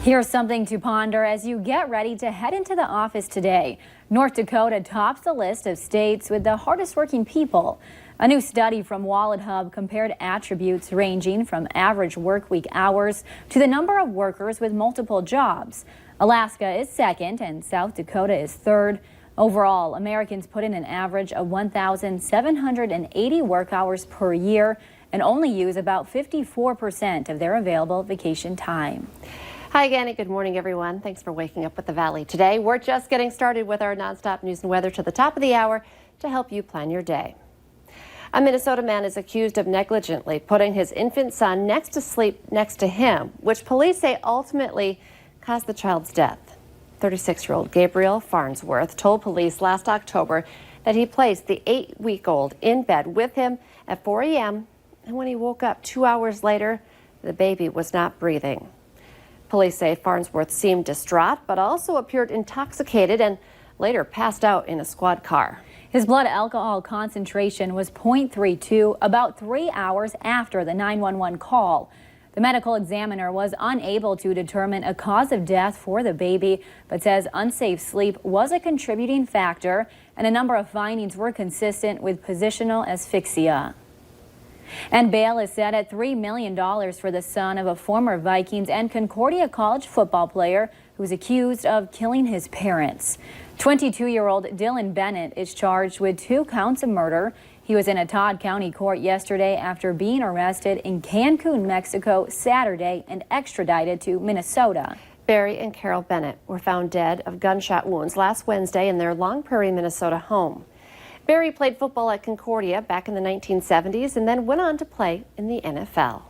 Here's something to ponder as you get ready to head into the office today. North Dakota tops the list of states with the hardest working people. A new study from WalletHub compared attributes ranging from average workweek hours to the number of workers with multiple jobs. Alaska is second and South Dakota is third. Overall, Americans put in an average of 1,780 work hours per year and only use about 54% of their available vacation time. Hi again and good morning, everyone. Thanks for waking up with the Valley today. We're just getting started with our nonstop news and weather to the top of the hour to help you plan your day. A Minnesota man is accused of negligently putting his infant son to sleep next to him, which police say ultimately caused the child's death. 36-year-old Gabriel Farnsworth told police last October that he placed the 8-week-old in bed with him at 4 a.m. and when he woke up 2 hours later, the baby was not breathing. Police say Farnsworth seemed distraught, but also appeared intoxicated and later passed out in a squad car. His blood alcohol concentration was 0.32 about 3 hours after the 911 call. The medical examiner was unable to determine a cause of death for the baby, but says unsafe sleep was a contributing factor and a number of findings were consistent with positional asphyxia. And bail is set at $3 million for the son of a former Vikings and Concordia College football player who was accused of killing his parents. 22-year-old Dylan Bennett is charged with 2 counts of murder. He was in a Todd County court yesterday after being arrested in Cancun, Mexico, Saturday and extradited to Minnesota. Barry and Carol Bennett were found dead of gunshot wounds last Wednesday in their Long Prairie, Minnesota home. Barry played football at Concordia back in the 1970s and then went on to play in the NFL.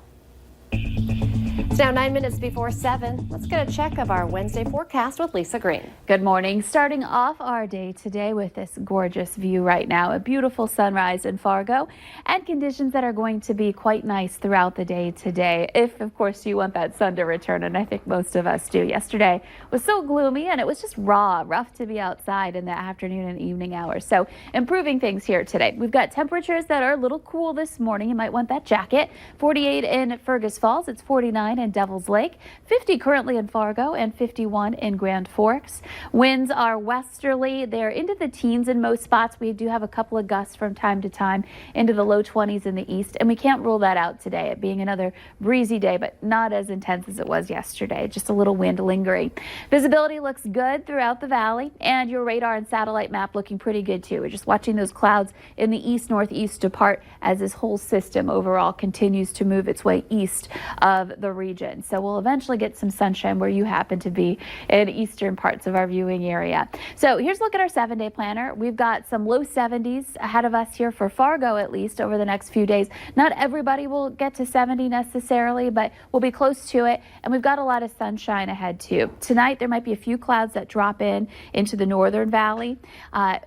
It's now 9 minutes before 7. Let's get a check of our Wednesday forecast with Lisa Green. Good morning. Starting off our day today with this gorgeous view right now, a beautiful sunrise in Fargo and conditions that are going to be quite nice throughout the day today. If, of course, you want that sun to return, and I think most of us do. Yesterday was so gloomy and it was just rough to be outside in the afternoon and evening hours. So improving things here today. We've got temperatures that are a little cool this morning. You might want that jacket. 48 in Fergus Falls. It's 49 in Devil's Lake, 50 currently in Fargo, and 51 in Grand Forks. Winds are westerly. They're into the teens in most spots. We do have a couple of gusts from time to time into the low 20s in the east, and we can't rule that out today, it being another breezy day, but not as intense as it was yesterday. Just a little wind lingering. Visibility looks good throughout the valley, and your radar and satellite map looking pretty good too. We're just watching those clouds in the east-northeast depart as this whole system overall continues to move its way east of the region. So we'll eventually get some sunshine where you happen to be in eastern parts of our viewing area. So here's a look at our 7-day planner. We've got some low 70s ahead of us here for Fargo, at least over the next few days. Not everybody will get to 70 necessarily, but we'll be close to it. And we've got a lot of sunshine ahead too. Tonight, there might be a few clouds that drop into the northern valley,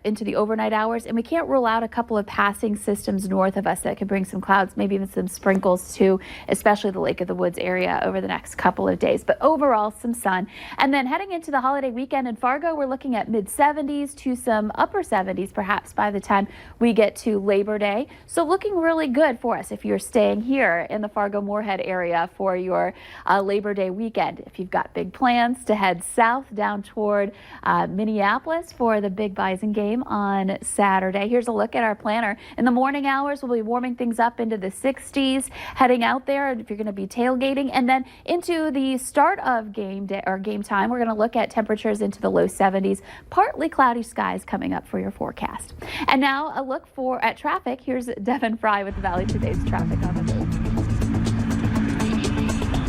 into the overnight hours. And we can't rule out a couple of passing systems north of us that could bring some clouds, maybe even some sprinkles too, especially the Lake of the Woods area over the next couple of days, but overall some sun. And then heading into the holiday weekend in Fargo, we're looking at mid 70s to some upper 70s perhaps by the time we get to Labor Day. So looking really good for us if you're staying here in the Fargo-Moorhead area for your Labor Day weekend. If you've got big plans to head south down toward Minneapolis for the big Bison game on Saturday, here's a look at our planner. In the morning hours, we'll be warming things up into the 60s, heading out there if you're going to be tailgating. And then into the start of game day or game time, we're going to look at temperatures into the low 70s, partly cloudy skies coming up for your forecast. And now a look at traffic. Here's Devin Fry with the Valley Today's traffic on the move.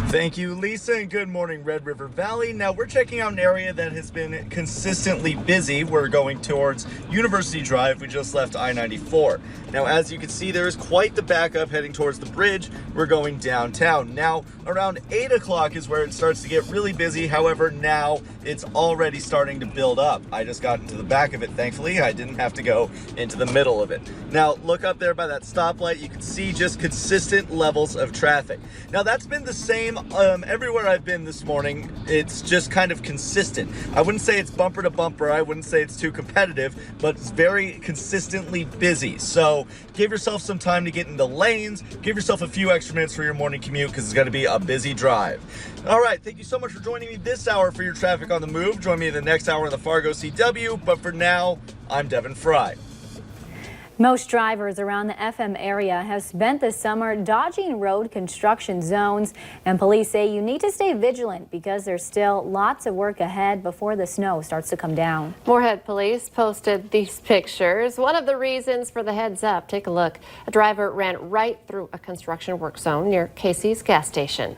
Thank you, Lisa, and good morning, Red River Valley. Now, we're checking out an area that has been consistently busy. We're going towards University Drive. We just left I-94. Now, as you can see, there is quite the backup heading towards the bridge. We're going downtown. Now, around 8 o'clock is where it starts to get really busy. However, now it's already starting to build up. I just got into the back of it, thankfully. I didn't have to go into the middle of it. Now, look up there by that stoplight. You can see just consistent levels of traffic. Now, that's been the same everywhere I've been this morning. It's just kind of consistent. I wouldn't say it's bumper to bumper. I wouldn't say it's too competitive, but it's very consistently busy. So give yourself some time to get in the lanes. Give yourself a few extra minutes for your morning commute because it's going to be a busy drive. All right, thank you so much for joining me this hour for your Traffic on the Move. Join me in the next hour in the Fargo CW, but for now, I'm Devin Fry. Most drivers around the FM area have spent the summer dodging road construction zones, and police say you need to stay vigilant because there's still lots of work ahead before the snow starts to come down. Moorhead police posted these pictures. One of the reasons for the heads up, take a look. A driver ran right through a construction work zone near Casey's gas station.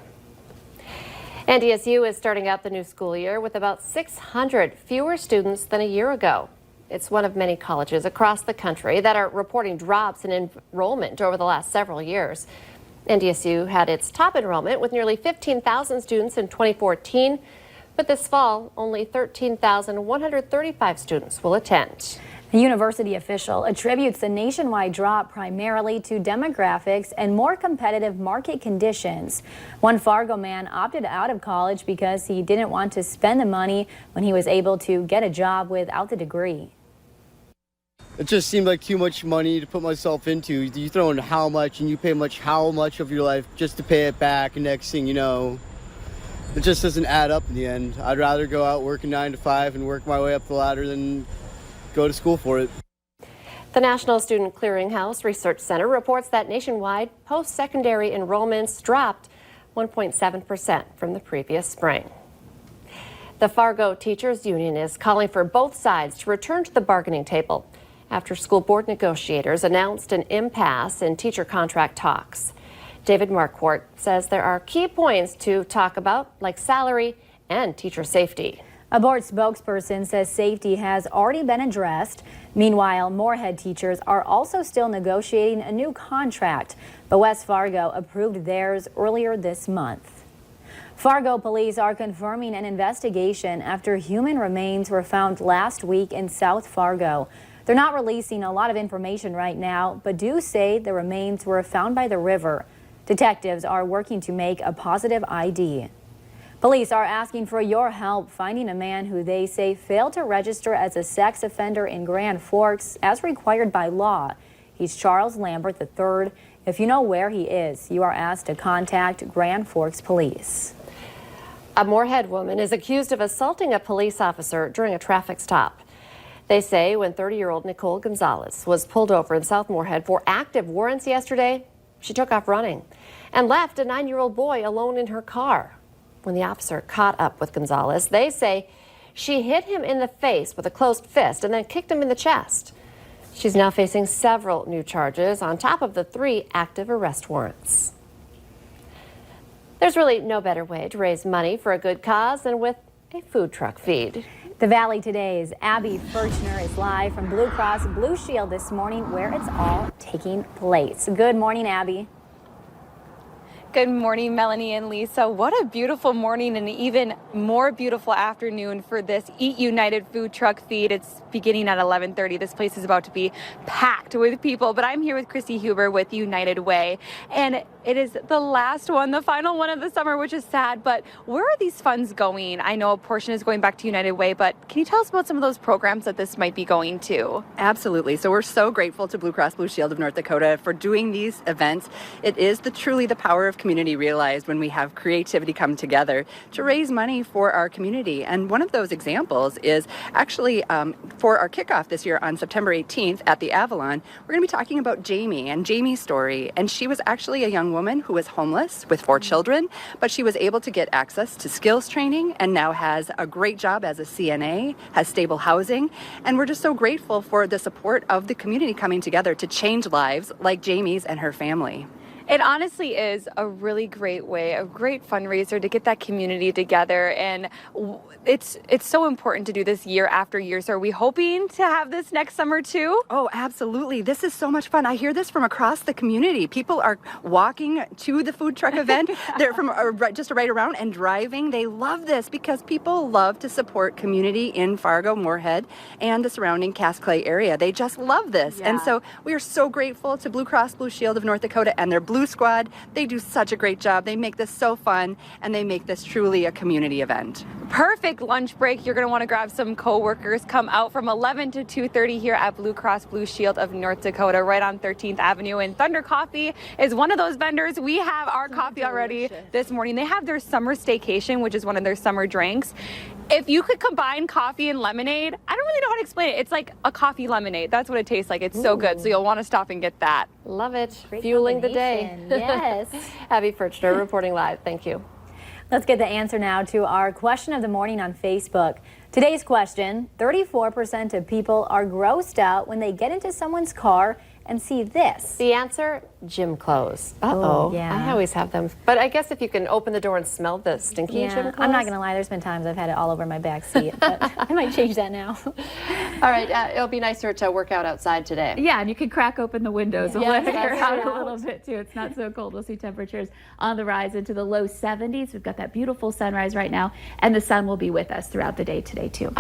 NDSU is starting out the new school year with about 600 fewer students than a year ago. It's one of many colleges across the country that are reporting drops in enrollment over the last several years. NDSU had its top enrollment with nearly 15,000 students in 2014, but this fall only 13,135 students will attend. A university official attributes the nationwide drop primarily to demographics and more competitive market conditions. One Fargo man opted out of college because he didn't want to spend the money when he was able to get a job without the degree. It just seemed like too much money to put myself into. You throw in how much and you pay how much of your life just to pay it back, and next thing you know, it just doesn't add up in the end. I'd rather go out working 9 to 5 and work my way up the ladder than go to school for it. The National Student Clearinghouse Research Center reports that nationwide post-secondary enrollments dropped 1.7% from the previous spring. The Fargo Teachers Union is calling for both sides to return to the bargaining table after school board negotiators announced an impasse in teacher contract talks. David Marquardt says there are key points to talk about, like salary and teacher safety. A board spokesperson says safety has already been addressed. Meanwhile, Moorhead teachers are also still negotiating a new contract, but West Fargo approved theirs earlier this month. Fargo police are confirming an investigation after human remains were found last week in South Fargo. They're not releasing a lot of information right now, but do say the remains were found by the river. Detectives are working to make a positive ID. Police are asking for your help finding a man who they say failed to register as a sex offender in Grand Forks as required by law. He's Charles Lambert III. If you know where he is, you are asked to contact Grand Forks Police. A Moorhead woman is accused of assaulting a police officer during a traffic stop. They say when 30-year-old Nicole Gonzalez was pulled over in South Moorhead for active warrants yesterday, she took off running and left a 9-year-old boy alone in her car. When the officer caught up with Gonzalez, they say she hit him in the face with a closed fist and then kicked him in the chest. She's now facing several new charges on top of the 3 active arrest warrants. There's really no better way to raise money for a good cause than with a food truck feed. The Valley Today's Abby Furchner is live from Blue Cross Blue Shield this morning where it's all taking place. Good morning, Abby. Good morning, Melanie and Lisa. What a beautiful morning and even more beautiful afternoon for this Eat United food truck feed. It's beginning at 11:30. This place is about to be packed with people, but I'm here with Christy Huber with United Way, and it is the last one, the final one of the summer, which is sad, but where are these funds going? I know a portion is going back to United Way, but can you tell us about some of those programs that this might be going to? Absolutely. So we're so grateful to Blue Cross Blue Shield of North Dakota for doing these events. It is truly the power of community realized when we have creativity come together to raise money for our community. And one of those examples is actually for our kickoff this year on September 18th at the Avalon, we're going to be talking about Jamie and Jamie's story. And she was actually a young woman who was homeless with 4 children, but she was able to get access to skills training and now has a great job as a CNA, has stable housing. And we're just so grateful for the support of the community coming together to change lives like Jamie's and her family. It honestly is a really great way, a great fundraiser to get that community together, and it's so important to do this year after year. So are we hoping to have this next summer too? Oh, absolutely. This is so much fun. I hear this from across the community. People are walking to the food truck event. They're from just right around and driving. They love this because people love to support community in Fargo, Moorhead, and the surrounding Cass Clay area. They just love this. And so we are so grateful to Blue Cross Blue Shield of North Dakota and their Blue Squad. They do such a great job. They make this so fun, and they make this truly a community event. Perfect lunch break. You're going to want to grab some coworkers. Come out from 11 to 2:30 here at Blue Cross Blue Shield of North Dakota, right on 13th Avenue. And Thunder Coffee is one of those vendors. We have our coffee already this morning. They have their summer staycation, which is one of their summer drinks. If you could combine coffee and lemonade, I don't really know how to explain it. It's like a coffee lemonade. That's what it tastes like. It's so good. So you'll want to stop and get that. Love it. Great Fueling the day. combination. Yes. Abby Furchner reporting live. Thank you. Let's get the answer now to our question of the morning on Facebook. Today's question, 34% of people are grossed out when they get into someone's car and see this. The answer, gym clothes. Uh-oh. yeah. I always have them. But I guess if you can open the door and smell the stinky gym clothes. I'm not going to lie, there's been times I've had it all over my back seat, but I might change that now. All right, it'll be nicer to work out outside today. Yeah, and you can crack open the windows and Yeah, let the that's air out a right. little bit too. It's not so cold. We'll see temperatures on the rise into the low 70s. We've got that beautiful sunrise right now, and the sun will be with us throughout the day today too.